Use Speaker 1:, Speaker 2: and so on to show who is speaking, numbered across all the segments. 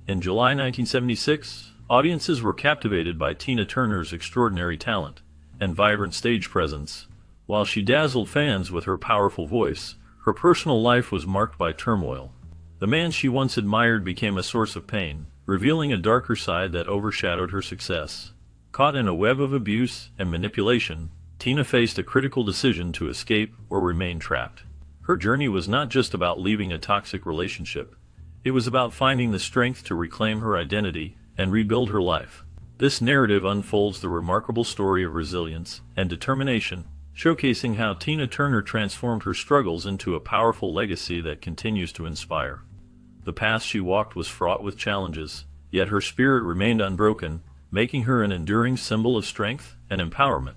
Speaker 1: In July 1976, audiences were captivated by Tina Turner's extraordinary talent and vibrant stage presence. While she dazzled fans with her powerful voice, her personal life was marked by turmoil. The man she once admired became a source of pain, revealing a darker side that overshadowed her success. Caught in a web of abuse and manipulation, Tina faced a critical decision to escape or remain trapped. Her journey was not just about leaving a toxic relationship. It was about finding the strength to reclaim her identity and rebuild her life. This narrative unfolds the remarkable story of resilience and determination, showcasing how Tina Turner transformed her struggles into a powerful legacy that continues to inspire. The path she walked was fraught with challenges, yet her spirit remained unbroken, making her an enduring symbol of strength and empowerment.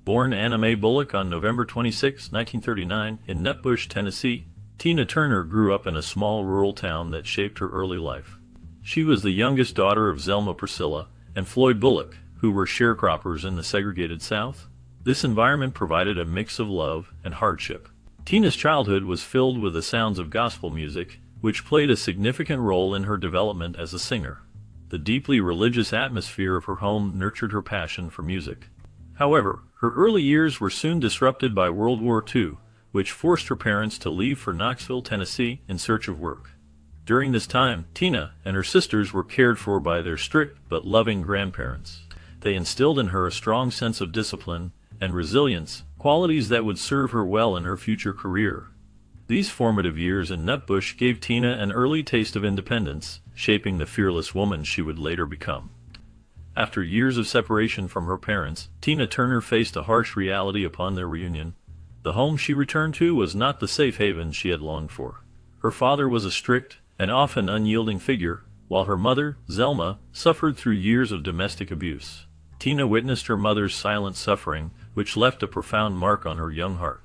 Speaker 1: Born Anna Mae Bullock on November 26, 1939, in Nutbush, Tennessee, Tina Turner grew up in a small rural town that shaped her early life. She was the youngest daughter of Zelma Priscilla and Floyd Bullock, who were sharecroppers in the segregated South. This environment provided a mix of love and hardship. Tina's childhood was filled with the sounds of gospel music, which played a significant role in her development as a singer. The deeply religious atmosphere of her home nurtured her passion for music. However, her early years were soon disrupted by World War II, which forced her parents to leave for Knoxville, Tennessee, in search of work. During this time, Tina and her sisters were cared for by their strict but loving grandparents. They instilled in her a strong sense of discipline and resilience, qualities that would serve her well in her future career. These formative years in Nutbush gave Tina an early taste of independence, shaping the fearless woman she would later become. After years of separation from her parents, Tina Turner faced a harsh reality upon their reunion. The home she returned to was not the safe haven she had longed for. Her father was a strict and often unyielding figure, while her mother, Zelma, suffered through years of domestic abuse. Tina witnessed her mother's silent suffering, which left a profound mark on her young heart.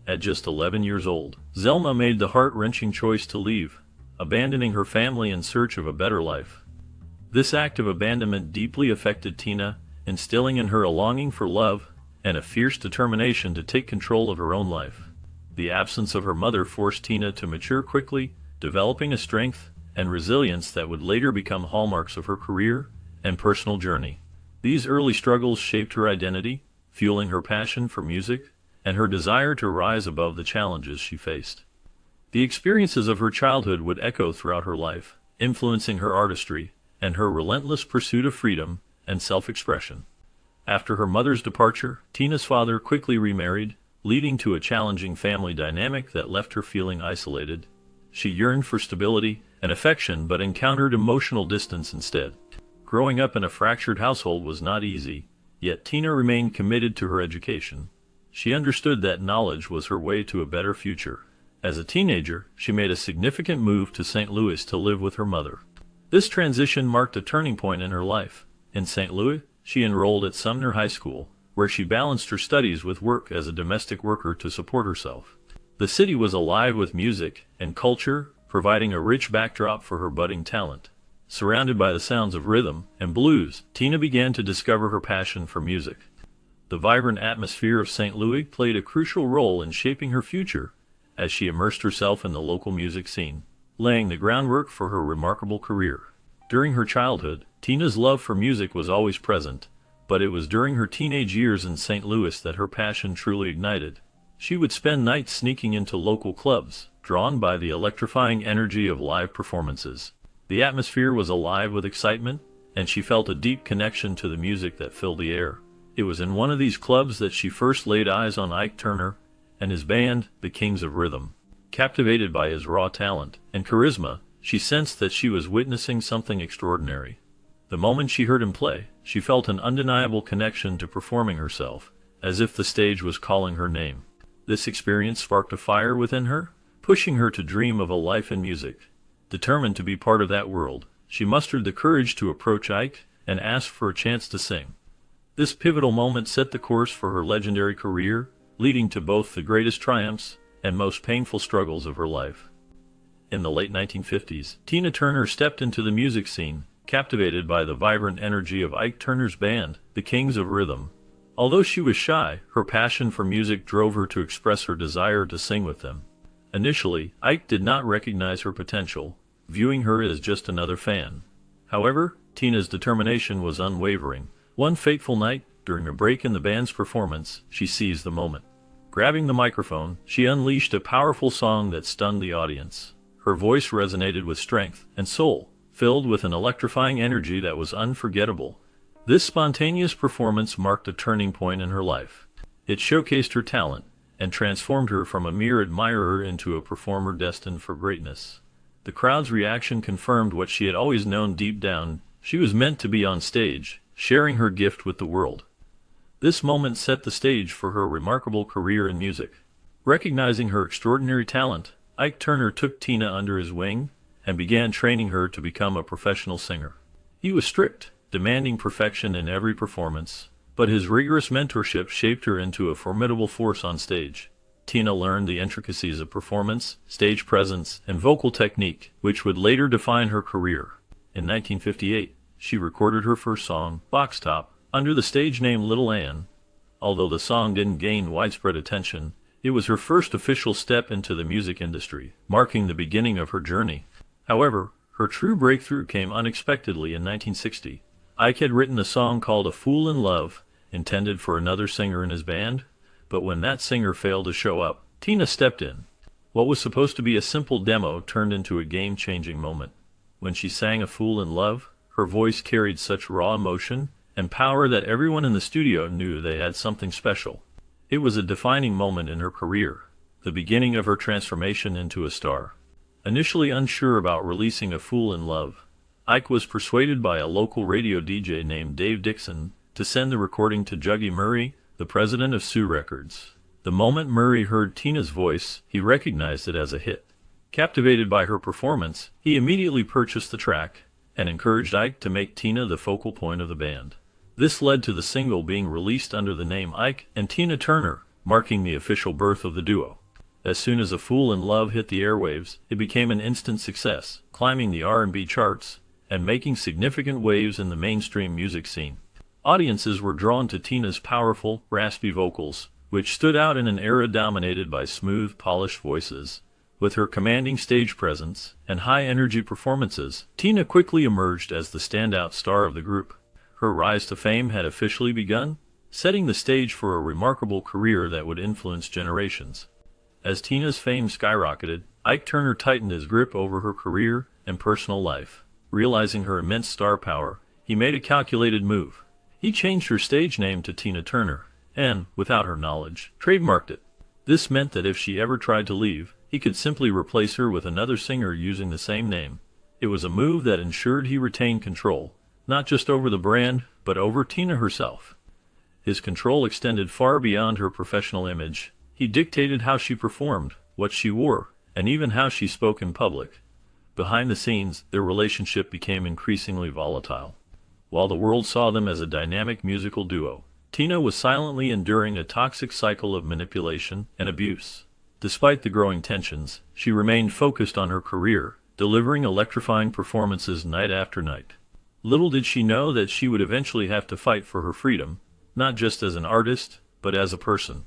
Speaker 1: At just 11 years old, Zelma made the heart-wrenching choice to leave, abandoning her family in search of a better life. This act of abandonment deeply affected Tina, instilling in her a longing for love and a fierce determination to take control of her own life. The absence of her mother forced Tina to mature quickly, developing a strength and resilience that would later become hallmarks of her career and personal journey. These early struggles shaped her identity, fueling her passion for music and her desire to rise above the challenges she faced. The experiences of her childhood would echo throughout her life, influencing her artistry and her relentless pursuit of freedom and self-expression. After her mother's departure, Tina's father quickly remarried, leading to a challenging family dynamic that left her feeling isolated. She yearned for stability and affection but encountered emotional distance instead. Growing up in a fractured household was not easy, yet Tina remained committed to her education. She understood that knowledge was her way to a better future. As a teenager, she made a significant move to St. Louis to live with her mother. This transition marked a turning point in her life. In St. Louis, she enrolled at Sumner High School, where she balanced her studies with work as a domestic worker to support herself. The city was alive with music and culture, providing a rich backdrop for her budding talent. Surrounded by the sounds of rhythm and blues, Tina began to discover her passion for music. The vibrant atmosphere of St. Louis played a crucial role in shaping her future as she immersed herself in the local music scene, laying the groundwork for her remarkable career. During her childhood, Tina's love for music was always present, but it was during her teenage years in St. Louis that her passion truly ignited. She would spend nights sneaking into local clubs, drawn by the electrifying energy of live performances. The atmosphere was alive with excitement, and she felt a deep connection to the music that filled the air. It was in one of these clubs that she first laid eyes on Ike Turner and his band, the Kings of Rhythm. Captivated by his raw talent and charisma, she sensed that she was witnessing something extraordinary. The moment she heard him play, she felt an undeniable connection to performing herself, as if the stage was calling her name. This experience sparked a fire within her, pushing her to dream of a life in music. Determined to be part of that world, she mustered the courage to approach Ike and ask for a chance to sing. This pivotal moment set the course for her legendary career, leading to both the greatest triumphs and most painful struggles of her life. In the late 1950s, Tina Turner stepped into the music scene, captivated by the vibrant energy of Ike Turner's band, the Kings of Rhythm. Although she was shy, her passion for music drove her to express her desire to sing with them. Initially, Ike did not recognize her potential, viewing her as just another fan. However, Tina's determination was unwavering. One fateful night, during a break in the band's performance, she seized the moment. Grabbing the microphone, she unleashed a powerful song that stunned the audience. Her voice resonated with strength and soul, filled with an electrifying energy that was unforgettable. This spontaneous performance marked a turning point in her life. It showcased her talent and transformed her from a mere admirer into a performer destined for greatness. The crowd's reaction confirmed what she had always known deep down: she was meant to be on stage, sharing her gift with the world. This moment set the stage for her remarkable career in music. Recognizing her extraordinary talent, Ike Turner took Tina under his wing and began training her to become a professional singer. He was strict, demanding perfection in every performance, but his rigorous mentorship shaped her into a formidable force on stage. Tina learned the intricacies of performance, stage presence, and vocal technique, which would later define her career. In 1958, she recorded her first song, Box Top, under the stage name Little Ann. Although the song didn't gain widespread attention, it was her first official step into the music industry, marking the beginning of her journey. However, her true breakthrough came unexpectedly in 1960. Ike had written a song called A Fool in Love, intended for another singer in his band, but when that singer failed to show up, Tina stepped in. What was supposed to be a simple demo turned into a game-changing moment. When she sang A Fool in Love, her voice carried such raw emotion and power that everyone in the studio knew they had something special. It was a defining moment in her career, the beginning of her transformation into a star. Initially unsure about releasing A Fool in Love, Ike was persuaded by a local radio DJ named Dave Dixon to send the recording to Juggy Murray, the president of Sue Records. The moment Murray heard Tina's voice, he recognized it as a hit. Captivated by her performance, he immediately purchased the track and encouraged Ike to make Tina the focal point of the band. This led to the single being released under the name Ike and Tina Turner, marking the official birth of the duo. As soon as A Fool in Love hit the airwaves, it became an instant success, climbing the R&B charts and making significant waves in the mainstream music scene. Audiences were drawn to Tina's powerful, raspy vocals, which stood out in an era dominated by smooth, polished voices. With her commanding stage presence and high-energy performances, Tina quickly emerged as the standout star of the group. Her rise to fame had officially begun, setting the stage for a remarkable career that would influence generations. As Tina's fame skyrocketed, Ike Turner tightened his grip over her career and personal life. Realizing her immense star power, he made a calculated move. He changed her stage name to Tina Turner and, without her knowledge, trademarked it. This meant that if she ever tried to leave, he could simply replace her with another singer using the same name. It was a move that ensured he retained control, not just over the brand, but over Tina herself. His control extended far beyond her professional image. He dictated how she performed, what she wore, and even how she spoke in public. Behind the scenes, their relationship became increasingly volatile. While the world saw them as a dynamic musical duo, Tina was silently enduring a toxic cycle of manipulation and abuse. Despite the growing tensions, she remained focused on her career, delivering electrifying performances night after night. Little did she know that she would eventually have to fight for her freedom, not just as an artist, but as a person.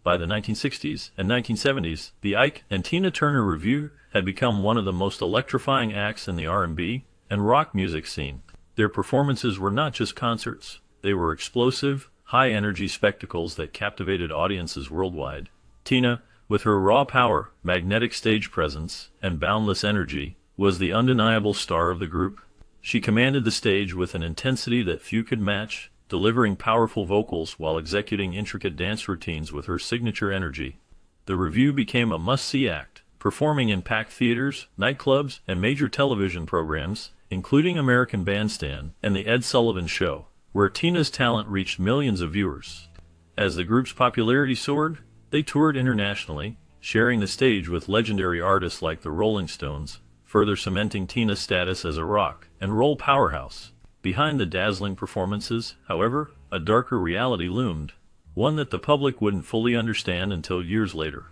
Speaker 1: By the 1960s and 1970s, the Ike and Tina Turner Revue had become one of the most electrifying acts in the R&B and rock music scene. Their performances were not just concerts, they were explosive, high-energy spectacles that captivated audiences worldwide. Tina, with her raw power, magnetic stage presence, and boundless energy, was the undeniable star of the group. She commanded the stage with an intensity that few could match, delivering powerful vocals while executing intricate dance routines with her signature energy. The Revue became a must-see act, performing in packed theaters, nightclubs, and major television programs, including American Bandstand and The Ed Sullivan Show, where Tina's talent reached millions of viewers. As the group's popularity soared, they toured internationally, sharing the stage with legendary artists like the Rolling Stones, further cementing Tina's status as a rock and roll powerhouse. Behind the dazzling performances, however, a darker reality loomed, one that the public wouldn't fully understand until years later.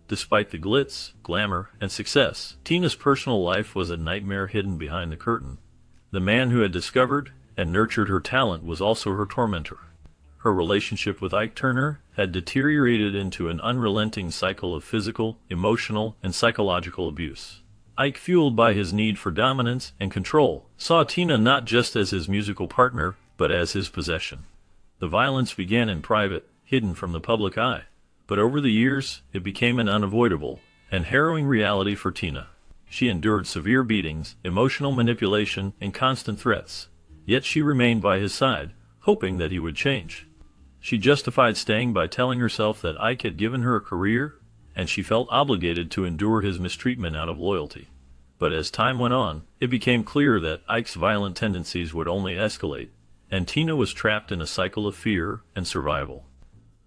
Speaker 1: Despite the glitz, glamour, and success, Tina's personal life was a nightmare hidden behind the curtain. The man who had discovered and nurtured her talent was also her tormentor. Her relationship with Ike Turner had deteriorated into an unrelenting cycle of physical, emotional, and psychological abuse. Ike, fueled by his need for dominance and control, saw Tina not just as his musical partner, but as his possession. The violence began in private, hidden from the public eye. But over the years, it became an unavoidable and harrowing reality for Tina. She endured severe beatings, emotional manipulation, and constant threats. Yet she remained by his side, hoping that he would change. She justified staying by telling herself that Ike had given her a career, and she felt obligated to endure his mistreatment out of loyalty. But as time went on, it became clear that Ike's violent tendencies would only escalate, and Tina was trapped in a cycle of fear and survival.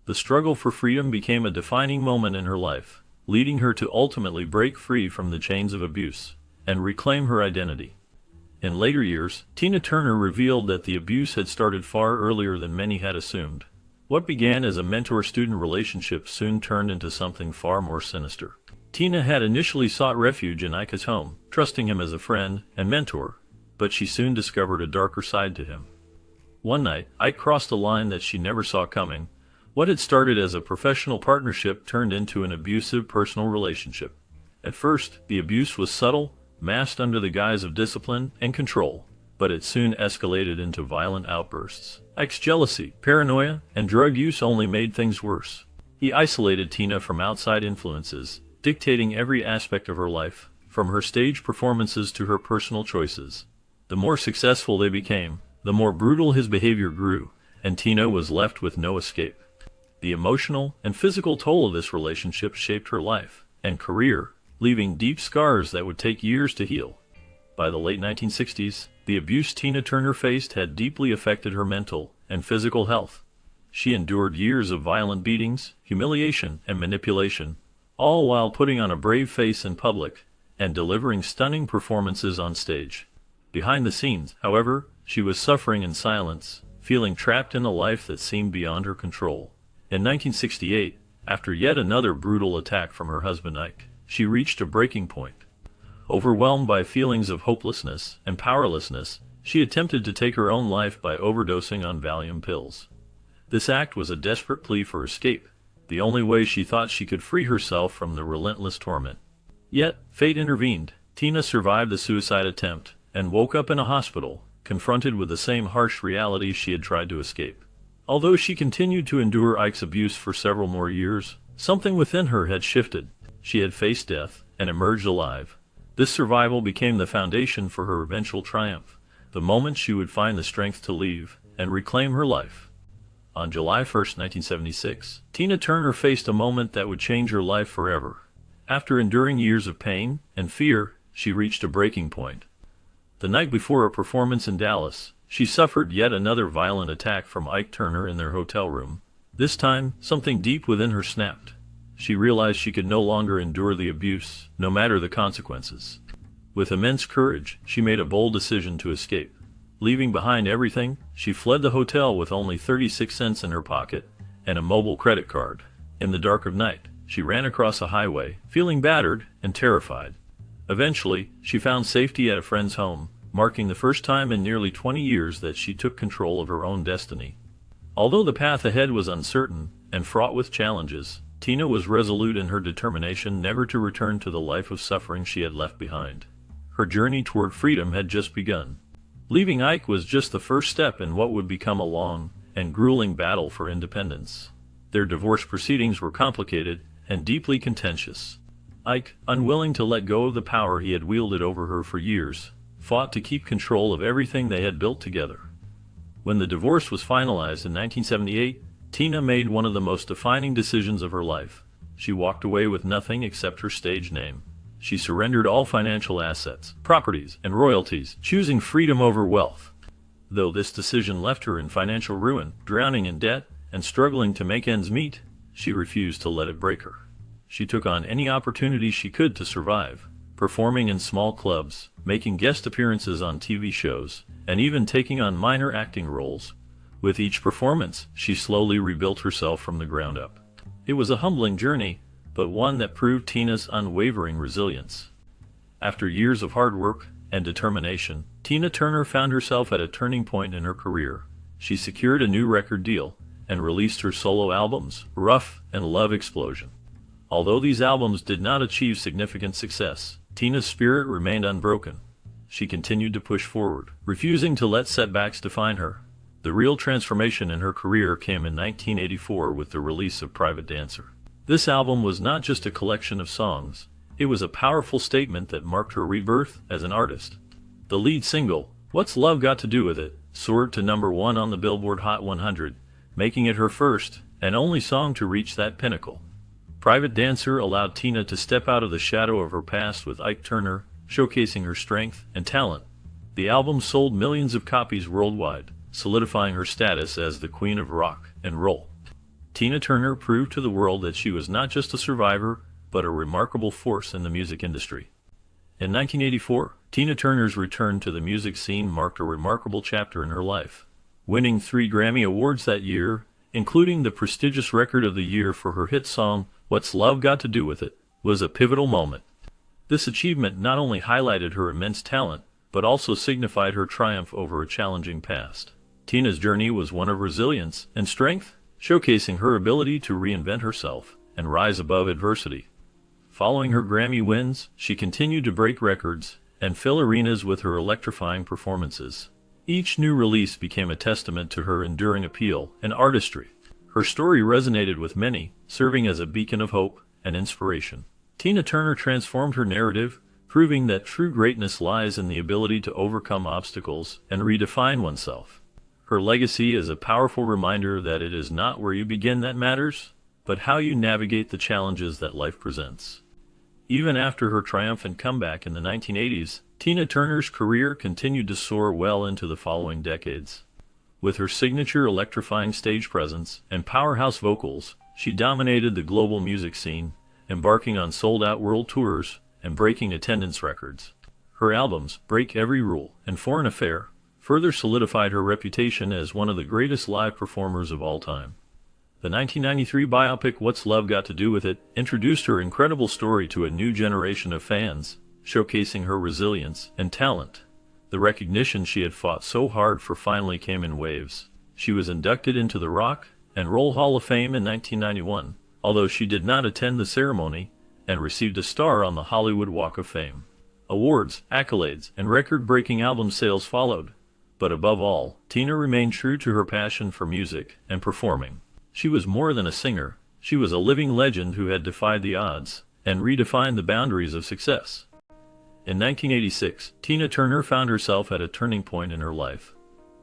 Speaker 1: The struggle for freedom became a defining moment in her life, leading her to ultimately break free from the chains of abuse and reclaim her identity. In later years, Tina Turner revealed that the abuse had started far earlier than many had assumed. What began as a mentor-student relationship soon turned into something far more sinister. Tina had initially sought refuge in Ike's home, trusting him as a friend and mentor, but she soon discovered a darker side to him. One night, Ike crossed a line that she never saw coming. What had started as a professional partnership turned into an abusive personal relationship. At first, the abuse was subtle, masked under the guise of discipline and control, but it soon escalated into violent outbursts. Ike's jealousy, paranoia, and drug use only made things worse. He isolated Tina from outside influences, dictating every aspect of her life, from her stage performances to her personal choices. The more successful they became, the more brutal his behavior grew, and Tina was left with no escape. The emotional and physical toll of this relationship shaped her life and career, leaving deep scars that would take years to heal. By the late 1960s, the abuse Tina Turner faced had deeply affected her mental and physical health. She endured years of violent beatings, humiliation, and manipulation, all while putting on a brave face in public and delivering stunning performances on stage. Behind the scenes, however, she was suffering in silence, feeling trapped in a life that seemed beyond her control. In 1968, after yet another brutal attack from her husband Ike, she reached a breaking point. Overwhelmed by feelings of hopelessness and powerlessness, she attempted to take her own life by overdosing on Valium pills. This act was a desperate plea for escape, the only way she thought she could free herself from the relentless torment. Yet, fate intervened. Tina survived the suicide attempt and woke up in a hospital, confronted with the same harsh reality she had tried to escape. Although she continued to endure Ike's abuse for several more years, something within her had shifted. She had faced death and emerged alive. This survival became the foundation for her eventual triumph, the moment she would find the strength to leave and reclaim her life. On July 1st, 1976, Tina Turner faced a moment that would change her life forever. After enduring years of pain and fear, she reached a breaking point. The night before a performance in Dallas, she suffered yet another violent attack from Ike Turner in their hotel room. This time, something deep within her snapped. She realized she could no longer endure the abuse, no matter the consequences. With immense courage, she made a bold decision to escape. Leaving behind everything, she fled the hotel with only 36 cents in her pocket and a mobile credit card. In the dark of night, she ran across a highway, feeling battered and terrified. Eventually, she found safety at a friend's home, marking the first time in nearly 20 years that she took control of her own destiny. Although the path ahead was uncertain and fraught with challenges, Tina was resolute in her determination never to return to the life of suffering she had left behind. Her journey toward freedom had just begun. Leaving Ike was just the first step in what would become a long and grueling battle for independence. Their divorce proceedings were complicated and deeply contentious. Ike, unwilling to let go of the power he had wielded over her for years, fought to keep control of everything they had built together. When the divorce was finalized in 1978, Tina made one of the most defining decisions of her life. She walked away with nothing except her stage name. She surrendered all financial assets, properties, and royalties, choosing freedom over wealth. Though this decision left her in financial ruin, drowning in debt, and struggling to make ends meet, she refused to let it break her. She took on any opportunity she could to survive, performing in small clubs, making guest appearances on TV shows, and even taking on minor acting roles. With each performance, she slowly rebuilt herself from the ground up. It was a humbling journey, but one that proved Tina's unwavering resilience. After years of hard work and determination, Tina Turner found herself at a turning point in her career. She secured a new record deal and released her solo albums, Rough and Love Explosion. Although these albums did not achieve significant success, Tina's spirit remained unbroken. She continued to push forward, refusing to let setbacks define her. The real transformation in her career came in 1984 with the release of Private Dancer. This album was not just a collection of songs, it was a powerful statement that marked her rebirth as an artist. The lead single, What's Love Got to Do With It, soared to #1 on the Billboard Hot 100, making it her first and only song to reach that pinnacle. Private Dancer allowed Tina to step out of the shadow of her past with Ike Turner, showcasing her strength and talent. The album sold millions of copies worldwide, solidifying her status as the queen of rock and roll. Tina Turner proved to the world that she was not just a survivor, but a remarkable force in the music industry. In 1984, Tina Turner's return to the music scene marked a remarkable chapter in her life. Winning 3 Grammy Awards that year, including the prestigious Record of the Year for her hit song, What's Love Got to Do With It, was a pivotal moment. This achievement not only highlighted her immense talent, but also signified her triumph over a challenging past. Tina's journey was one of resilience and strength, showcasing her ability to reinvent herself and rise above adversity. Following her Grammy wins, she continued to break records and fill arenas with her electrifying performances. Each new release became a testament to her enduring appeal and artistry. Her story resonated with many, serving as a beacon of hope and inspiration. Tina Turner transformed her narrative, proving that true greatness lies in the ability to overcome obstacles and redefine oneself. Her legacy is a powerful reminder that it is not where you begin that matters, but how you navigate the challenges that life presents. Even after her triumphant comeback in the 1980s, Tina Turner's career continued to soar well into the following decades. With her signature electrifying stage presence and powerhouse vocals, she dominated the global music scene, embarking on sold-out world tours and breaking attendance records. Her albums, Break Every Rule and Foreign Affair, further solidified her reputation as one of the greatest live performers of all time. The 1993 biopic What's Love Got to Do With It introduced her incredible story to a new generation of fans, showcasing her resilience and talent. The recognition she had fought so hard for finally came in waves. She was inducted into the Rock and Roll Hall of Fame in 1991, although she did not attend the ceremony, and received a star on the Hollywood Walk of Fame. Awards, accolades, and record-breaking album sales followed. But above all, Tina remained true to her passion for music and performing. She was more than a singer. She was a living legend who had defied the odds and redefined the boundaries of success. In 1986, Tina Turner found herself at a turning point in her life.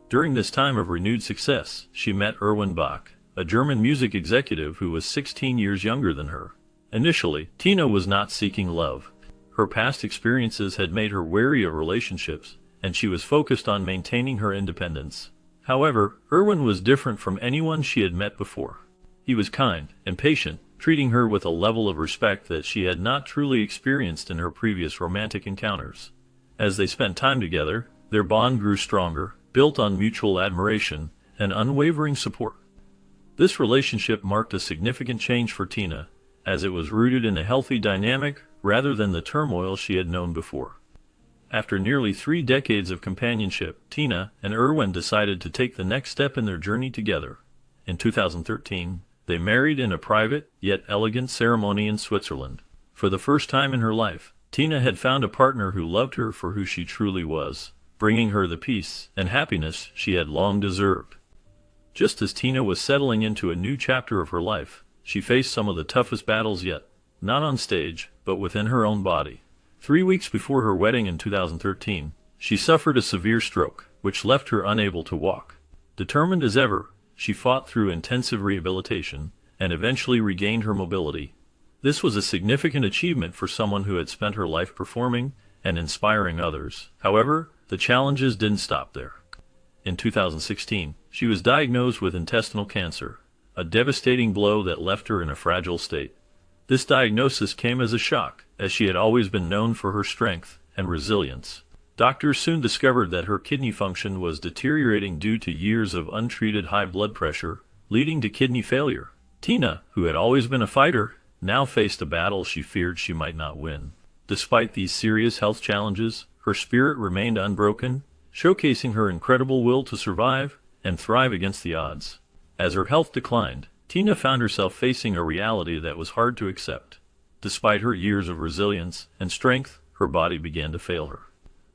Speaker 1: During this time of renewed success, she met Erwin Bach, a German music executive who was 16 years younger than her. Initially, Tina was not seeking love. Her past experiences had made her wary of relationships, and she was focused on maintaining her independence. However, Erwin was different from anyone she had met before. He was kind and patient, treating her with a level of respect that she had not truly experienced in her previous romantic encounters. As they spent time together, their bond grew stronger, built on mutual admiration and unwavering support. This relationship marked a significant change for Tina, as it was rooted in a healthy dynamic rather than the turmoil she had known before. After nearly 3 decades of companionship, Tina and Erwin decided to take the next step in their journey together. In 2013, they married in a private, yet elegant ceremony in Switzerland. For the first time in her life, Tina had found a partner who loved her for who she truly was, bringing her the peace and happiness she had long deserved. Just as Tina was settling into a new chapter of her life, she faced some of the toughest battles yet, not on stage, but within her own body. 3 weeks before her wedding in 2013, she suffered a severe stroke, which left her unable to walk. Determined as ever, she fought through intensive rehabilitation and eventually regained her mobility. This was a significant achievement for someone who had spent her life performing and inspiring others. However, the challenges didn't stop there. In 2016, she was diagnosed with intestinal cancer, a devastating blow that left her in a fragile state. This diagnosis came as a shock, as she had always been known for her strength and resilience. Doctors soon discovered that her kidney function was deteriorating due to years of untreated high blood pressure, leading to kidney failure. Tina, who had always been a fighter, now faced a battle she feared she might not win. Despite these serious health challenges, her spirit remained unbroken, showcasing her incredible will to survive and thrive against the odds. As her health declined, Tina found herself facing a reality that was hard to accept. Despite her years of resilience and strength, her body began to fail her.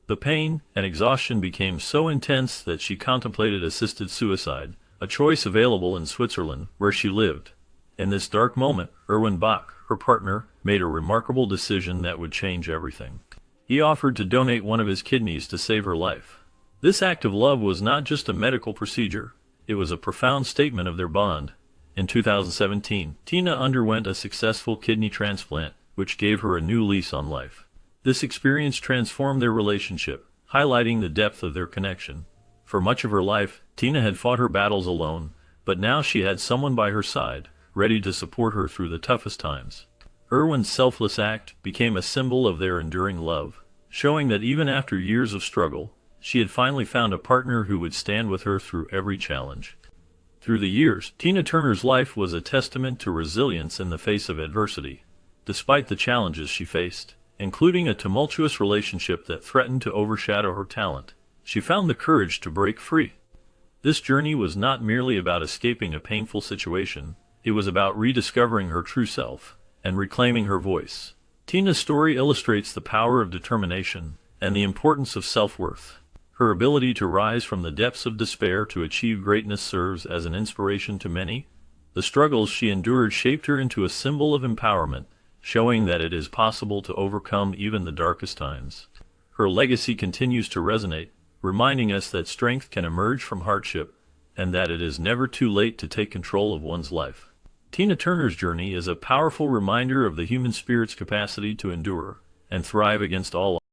Speaker 1: The pain and exhaustion became so intense that she contemplated assisted suicide, a choice available in Switzerland, where she lived. In this dark moment, Erwin Bach, her partner, made a remarkable decision that would change everything. He offered to donate one of his kidneys to save her life. This act of love was not just a medical procedure, it was a profound statement of their bond. In 2017, Tina underwent a successful kidney transplant, which gave her a new lease on life. This experience transformed their relationship, highlighting the depth of their connection. For much of her life, Tina had fought her battles alone, but now she had someone by her side, ready to support her through the toughest times. Erwin's selfless act became a symbol of their enduring love, showing that even after years of struggle, she had finally found a partner who would stand with her through every challenge. Through the years, Tina Turner's life was a testament to resilience in the face of adversity. Despite the challenges she faced, including a tumultuous relationship that threatened to overshadow her talent, she found the courage to break free. This journey was not merely about escaping a painful situation, it was about rediscovering her true self and reclaiming her voice. Tina's story illustrates the power of determination and the importance of self-worth. Her ability to rise from the depths of despair to achieve greatness serves as an inspiration to many. The struggles she endured shaped her into a symbol of empowerment, showing that it is possible to overcome even the darkest times. Her legacy continues to resonate, reminding us that strength can emerge from hardship, and that it is never too late to take control of one's life. Tina Turner's journey is a powerful reminder of the human spirit's capacity to endure and thrive against all odds.